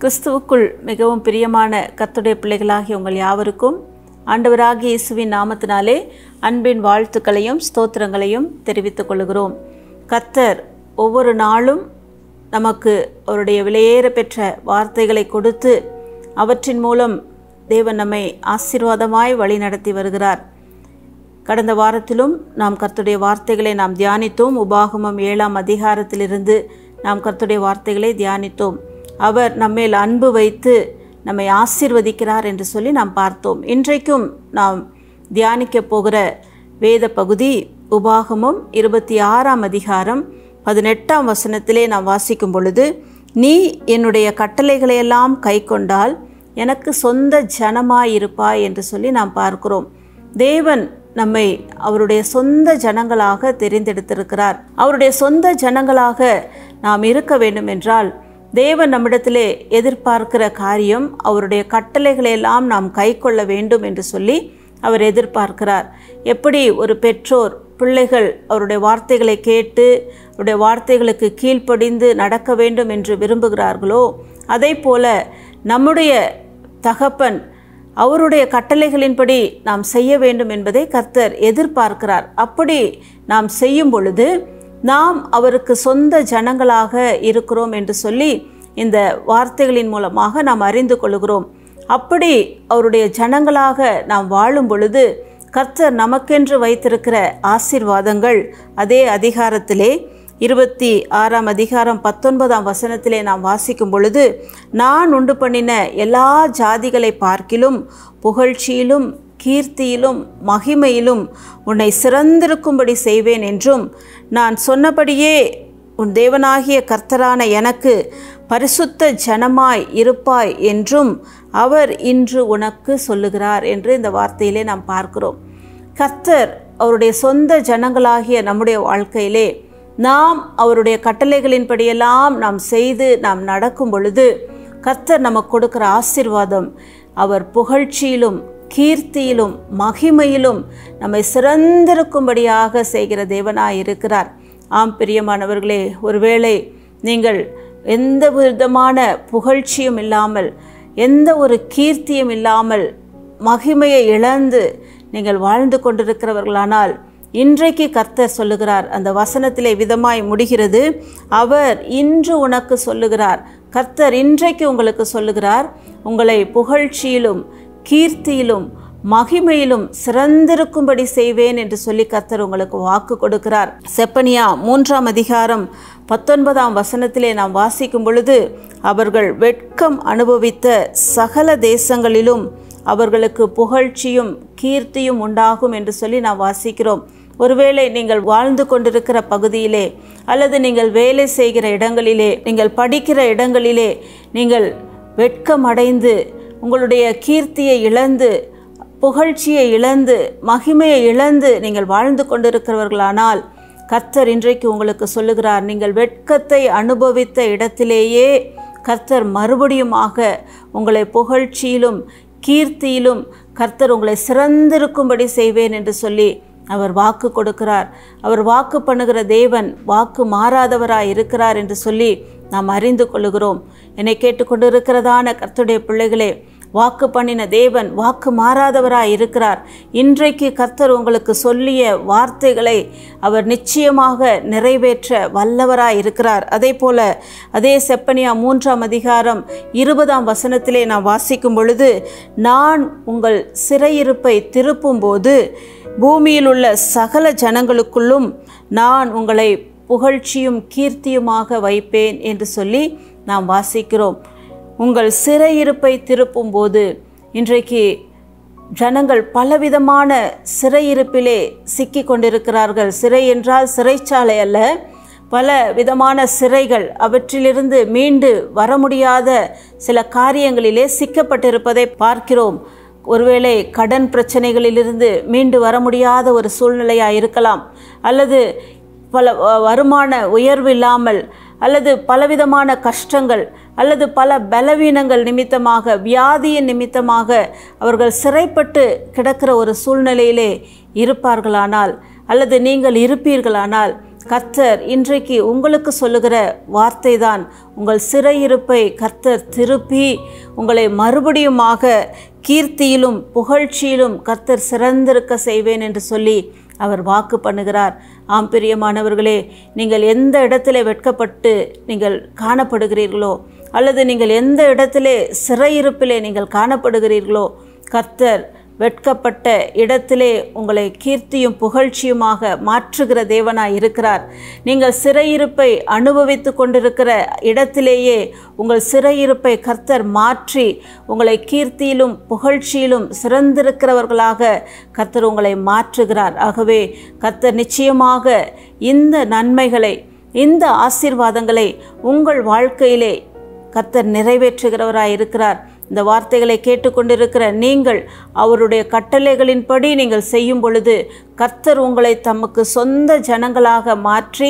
கிறிஸ்துவுக்குள் மிகவும் பிரியமான கர்த்தருடைய பிள்ளைகளாகிய உங்கள் யாவருக்கும் ஆண்டவராகிய இயேசுவின் நாமத்தினாலே அன்பின் வாழ்த்துக்களையும் ஸ்தோத்திரங்களையும் தெரிவித்துக் கொள்கிறோம். கர்த்தர் ஒவ்வொரு நாளும் நமக்கு அவருடைய விலையேற பெற்ற வார்த்தைகளை கொடுத்து அவற்றின் மூலம் தேவன் நம்மை ஆசீர்வாதமாய் வழி நடத்தி வருகிறார். கடந்த வாரத்திலும் நாம் கர்த்தருடைய வார்த்தைகளை நாம் தியானித்தோம். உபாகமம் 7ஆம் அதிகாரத்திலிருந்து நாம் கர்த்தருடைய வார்த்தைகளை தியானித்தோம். அவர் நம்மேல் அன்பு வைத்து நம்மை ஆசீர்வதிக்கிறார் என்று சொல்லி நாம் பார்த்தோம். இன்றைக்கும் நாம் தியானிக்க போகிற வேத பகுதி உபாகமம் 26ஆம் அதிகாரம் 18ஆம் வசனத்திலே நாம் வாசிக்கும் பொழுது, நீ என்னுடைய கட்டளைகளையெல்லாம் கை கொண்டால் எனக்கு சொந்த ஜனமாயிருப்பாய் என்று சொல்லி நாம் பார்க்கிறோம். தேவன் நம்மை அவருடைய சொந்த ஜனங்களாக தெரிந்தெடுத்திருக்கிறார். அவருடைய சொந்த ஜனங்களாக நாம் இருக்க வேண்டும் என்றால் தேவன் நம்மிடத்திலே எதிர்பார்க்கிற காரியம் அவருடைய கட்டளைகளை எல்லாம் நாம் கை கொள்ள வேண்டும் என்று சொல்லி அவர் எதிர்பார்க்கிறார். எப்படி ஒரு பெற்றோர் பிள்ளைகள் அவருடைய வார்த்தைகளை கேட்டு அவருடைய வார்த்தைகளுக்கு கீழ்ப்படிந்து நடக்க வேண்டும் என்று விரும்புகிறார்களோ, அதே போல நம்முடைய தகப்பன் அவருடைய கட்டளைகளின்படி நாம் செய்ய வேண்டும் என்பதை கர்த்தர் எதிர்பார்க்கிறார். அப்படி நாம் செய்யும் பொழுது நாம் அவருக்கு சொந்த ஜனங்களாக இருக்கிறோம் என்று சொல்லி இந்த வார்த்தைகளின் மூலமாக நாம் அறிந்து கொள்கிறோம். அப்படி அவருடைய ஜனங்களாக நாம் வாழும் பொழுது கர்த்தர் நமக்கென்று வைத்திருக்கிற ஆசீர்வாதங்கள் அதே அதிகாரத்திலே 26ஆம் அதிகாரம் 19ஆம் வசனத்திலே நாம் வாசிக்கும் பொழுது, நான் உண்டு பண்ணின எல்லா ஜாதிகளை பார்க்கிலும் புகழ்ச்சியிலும் கீர்த்தியிலும் மகிமையிலும் உன்னை சிறந்திருக்கும்படி செய்வேன் என்றும், நான் சொன்னபடியே உன் தேவனாகிய கர்த்தரான எனக்கு பரிசுத்த ஜனமாய் இருப்பாய் என்றும் அவர் இன்று உனக்கு சொல்லுகிறார் என்று இந்த வார்த்தையிலே நாம் பார்க்கிறோம். கர்த்தர் அவருடைய சொந்த ஜனங்களாகிய நம்முடைய வாழ்க்கையிலே நாம் அவருடைய கட்டளைகளின்படியெல்லாம் நாம் செய்து நாம் நடக்கும் பொழுது கர்த்தர் நமக்கு கொடுக்கிற ஆசீர்வாதம் அவர் புகழ்ச்சியிலும் கீர்த்தியிலும் மகிமையிலும் நம்மை சிறந்திருக்கும்படியாக செய்கிற தேவனாய் இருக்கிறார். ஆம் பிரியமானவர்களே, ஒருவேளை நீங்கள் எந்த விதமான புகழ்ச்சியும் இல்லாமல் எந்த ஒரு கீர்த்தியும் இல்லாமல் மகிமையை இழந்து நீங்கள் வாழ்ந்து கொண்டிருக்கிறவர்களானால் இன்றைக்கு கர்த்தர் சொல்லுகிறார். அந்த வசனத்திலே விதமாய் முடிகிறது, அவர் இன்று உனக்கு சொல்லுகிறார். கர்த்தர் இன்றைக்கு உங்களுக்கு சொல்லுகிறார், உங்களை புகழ்ச்சியிலும் கீர்த்தியிலும் மகிமையிலும் சிறந்திருக்கும்படி செய்வேன் என்று சொல்லி கர்த்தர் உங்களுக்கு வாக்கு கொடுக்கிறார். செப்பனியா 3ஆம் அதிகாரம் 19ஆம் வசனத்திலே நாம் வாசிக்கும் பொழுது, அவர்கள் வெட்கம் அனுபவித்த சகல தேசங்களிலும் அவர்களுக்கு புகழ்ச்சியும் கீர்த்தியும் உண்டாகும் என்று சொல்லி நாம் வாசிக்கிறோம். ஒருவேளை நீங்கள் வாழ்ந்து கொண்டிருக்கிற பகுதியிலே அல்லது நீங்கள் வேலை செய்கிற இடங்களிலே நீங்கள் படிக்கிற இடங்களிலே நீங்கள் வெட்கம் அடைந்து உங்களுடைய கீர்த்தியை இழந்து புகழ்ச்சியை இழந்து மகிமையை இழந்து நீங்கள் வாழ்ந்து கொண்டிருக்கிறவர்களானால் கர்த்தர் இன்றைக்கு உங்களுக்கு சொல்லுகிறார், நீங்கள் வெட்கத்தை அனுபவித்த இடத்திலேயே கர்த்தர் மறுபடியுமாக உங்களை புகழ்ச்சியிலும் கீர்த்தியிலும் கர்த்தர் உங்களை சிறந்திருக்கும்படி செய்வேன் என்று சொல்லி அவர் வாக்கு கொடுக்கிறார். அவர் வாக்கு பண்ணுகிற தேவன் வாக்கு மாறாதவராய் இருக்கிறார் என்று சொல்லி நாம் அறிந்து கொள்ளுகிறோம். என்னை கேட்டுக்கொண்டிருக்கிறதான கர்த்தருடைய பிள்ளைகளே, வாக்கு பண்ணின தேவன் வாக்கு மாறாதவராய் இருக்கிறார். இன்றைக்கு கர்த்தர் உங்களுக்கு சொல்லிய வார்த்தைகளை அவர் நிச்சயமாக நிறைவேற்ற வல்லவராய் இருக்கிறார். அதே போல அதே செப்பனியா 3ஆம் அதிகாரம் 20ஆம் வசனத்திலே நாம் வாசிக்கும் பொழுது, நான் உங்கள் சிறையிருப்பை திருப்பும் போது பூமியில் உள்ள சகல ஜனங்களுக்குள்ளும் நான் உங்களை புகழ்ச்சியும் கீர்த்தியுமாக வைப்பேன் என்று சொல்லி நாம் வாசிக்கிறோம். உங்கள் சிறையிருப்பை திருப்பும் போது இன்றைக்கு ஜனங்கள் பலவிதமான சிறையிருப்பிலே சிக்கி கொண்டிருக்கிறார்கள். சிறை என்றால் சிறைச்சாலை அல்ல, பல விதமான சிறைகள், அவற்றிலிருந்து மீண்டு வர முடியாத சில காரியங்களிலே சிக்கப்பட்டிருப்பதை பார்க்கிறோம். ஒருவேளை கடன் பிரச்சனைகளிலிருந்து மீண்டு வர முடியாத ஒரு சூழ்நிலையாக இருக்கலாம், அல்லது பல வருமான உயர்வு இல்லாமல், அல்லது பலவிதமான கஷ்டங்கள், அல்லது பல பலவீனங்கள் நிமித்தமாக வியாதியின் நிமித்தமாக அவர்கள் சிறைப்பட்டு கிடக்கிற ஒரு சூழ்நிலையிலே இருப்பார்களானால், அல்லது நீங்கள் இருப்பீர்களானால் கர்த்தர் இன்றைக்கு உங்களுக்கு சொல்லுகிற வார்த்தை தான், உங்கள் சிறையிருப்பை கர்த்தர் திருப்பி உங்களை மறுபடியுமாக கீர்த்தியிலும் புகழ்ச்சியிலும் கர்த்தர் சிறந்திருக்க செய்வேன் என்று சொல்லி அவர் வாக்கு பண்ணுகிறார். ஆம் பிரியமானவர்களே, நீங்கள் எந்த இடத்திலே வெட்கப்பட்டு நீங்கள் காணப்படுகிறீர்களோ, அல்லது நீங்கள் எந்த இடத்திலே சிறையிருப்பிலே நீங்கள் காணப்படுகிறீர்களோ, கர்த்தர் வெட்கப்பட்ட இடத்திலே உங்களை கீர்த்தியும் புகழ்ச்சியுமாக மாற்றுகிற தேவனாய் இருக்கிறார். நீங்கள் சிறையிருப்பை அனுபவித்து கொண்டிருக்கிற இடத்திலேயே உங்கள் சிறையிருப்பை கர்த்தர் மாற்றி உங்களை கீர்த்தியிலும் புகழ்ச்சியிலும் சிறந்திருக்கிறவர்களாக கர்த்தர் உங்களை மாற்றுகிறார். ஆகவே கர்த்தர் நிச்சயமாக இந்த நன்மைகளை, இந்த ஆசீர்வாதங்களை உங்கள் வாழ்க்கையிலே கர்த்தர் நிறைவேற்றுகிறவராய் இருக்கிறார். இந்த வார்த்தைகளை கேட்டுக்கொண்டிருக்கிற நீங்கள் அவருடைய கட்டளைகளின்படி நீங்கள் செய்யும் பொழுது கர்த்தர் உங்களை தமக்கு சொந்த ஜனங்களாக மாற்றி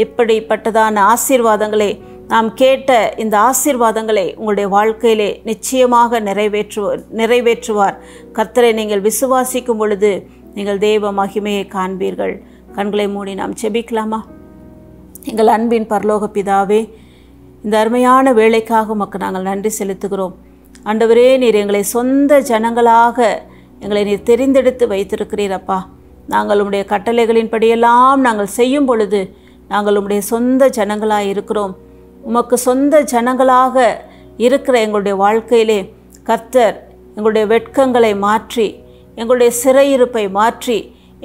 இப்படிப்பட்டதான ஆசீர்வாதங்களை, நாம் கேட்ட இந்த ஆசீர்வாதங்களை உங்களுடைய வாழ்க்கையிலே நிச்சயமாக நிறைவேற்றுவார். கர்த்தரை நீங்கள் விசுவாசிக்கும் பொழுது நீங்கள் தேவ மகிமையை காண்பீர்கள். கண்களை மூடி நாம் ஜெபிக்கலாமா? எங்கள் அன்பின் பரலோக பிதாவே, இந்த அருமையான வேலைக்காக உமக்கு நாங்கள் நன்றி செலுத்துகிறோம். ஆண்டவரே, நீர் எங்களை சொந்த ஜனங்களாக எங்களை நீர் தெரிந்தெடுத்து வைத்திருக்கிறீரப்பா. நாங்கள் உம்முடைய கட்டளைகளின்படியெல்லாம் நாங்கள் செய்யும் பொழுது நாங்கள் உம்முடைய சொந்த ஜனங்களாக இருக்கிறோம். உமக்கு சொந்த ஜனங்களாக இருக்கிற எங்களுடைய வாழ்க்கையிலே கர்த்தர் எங்களுடைய வெட்கங்களை மாற்றி, எங்களுடைய சிறையிருப்பை மாற்றி,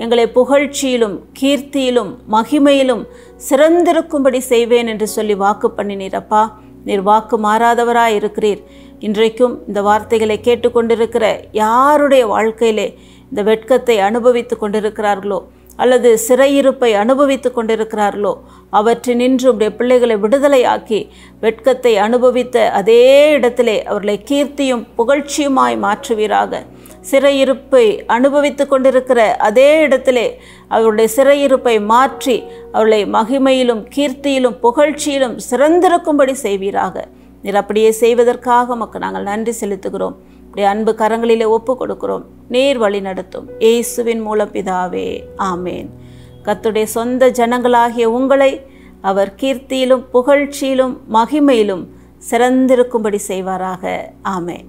எங்களை புகழ்ச்சியிலும் கீர்த்தியிலும் மகிமையிலும் சிறந்திருக்கும்படி செய்வேன் என்று சொல்லி வாக்கு பண்ணினீரப்பா. நீர் வாக்கு மாறாதவராய் இருக்கிறீர். இன்றைக்கும் இந்த வார்த்தைகளை கேட்டுக்கொண்டிருக்கிற யாருடைய வாழ்க்கையிலே இந்த வெட்கத்தை அனுபவித்து கொண்டிருக்கிறார்களோ, அல்லது சிறையிருப்பை அனுபவித்து கொண்டிருக்கிறார்களோ, அவற்றினின்று உடைய பிள்ளைகளை விடுதலையாக்கி வெட்கத்தை அனுபவித்த அதே இடத்திலே அவர்களை கீர்த்தியும் புகழ்ச்சியுமாய் மாற்றுவீராக. சிறையிருப்பை அனுபவித்து கொண்டிருக்கிற அதே இடத்திலே அவருடைய சிறையிருப்பை மாற்றி அவர்களை மகிமையிலும் கீர்த்தியிலும் புகழ்ச்சியிலும் சிறந்திருக்கும்படி செய்வீராக. நீர் அப்படியே செய்வதற்காக உமக்கு நாங்கள் நன்றி செலுத்துகிறோம். உடைய அன்பு கரங்களிலே ஒப்பு கொடுக்கிறோம். நீர் வழி நடத்தும் இயேசுவின் மூலம் பிதாவே, ஆமேன். கர்த்தருடைய சொந்த ஜனங்களாகிய உங்களை அவர் கீர்த்தியிலும் புகழ்ச்சியிலும் மகிமையிலும் சிறந்திருக்கும்படி செய்வாராக. ஆமேன்.